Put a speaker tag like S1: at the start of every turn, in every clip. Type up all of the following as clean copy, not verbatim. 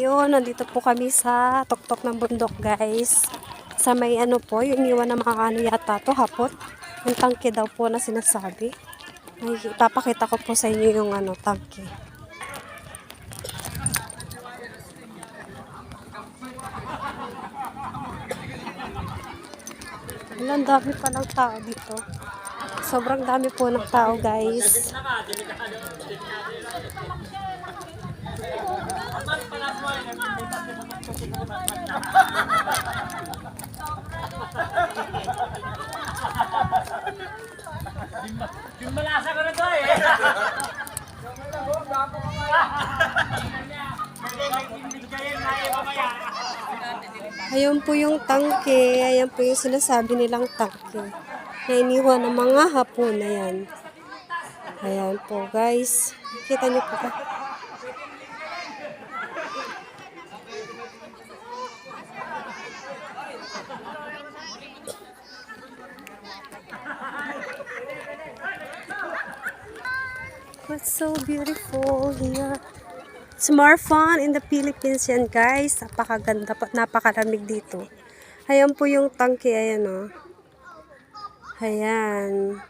S1: Ayun, nandito po kami sa tuktok ng bundok, guys. Sa may ano po, yung iniwan ng mga ano yata to, hapot. Yung tangke daw po na sinasabi. Ay, ipapakita ko po sa inyo yung ano, tangke. Ang dami pa ng tao dito. Sobrang dami po ng tao, guys.
S2: Yung malasa ko na to eh.
S1: Ayun po yung tangke. Ayan po yung sinasabi nilang tangke. Na iniwan ng mga hapon. Ayan. Ayan po, guys. Kita niyo po ba? It's so beautiful here. It's more fun in the Philippines yan, guys. Napakaganda po. Napakalamig dito. Ayan po yung tangke. Ayan o. Ayan.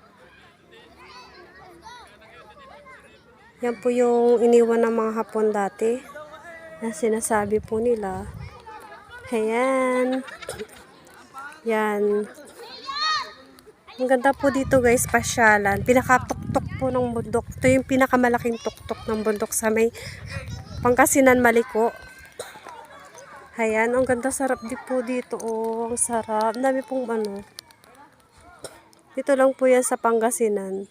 S1: Yan po yung iniwan ng mga hapon dati. Na sinasabi po nila. Ayan. Yan. Ang ganda po dito, guys, pasyalan. Pinakatuktok po ng bundok. Ito yung pinakamalaking tuktok ng bundok sa may Pangasinan, Maliko. Ayan, ang ganda, sarap din po dito. Oh, ang sarap. Ang dami pong ano. Dito lang po yan sa Pangasinan.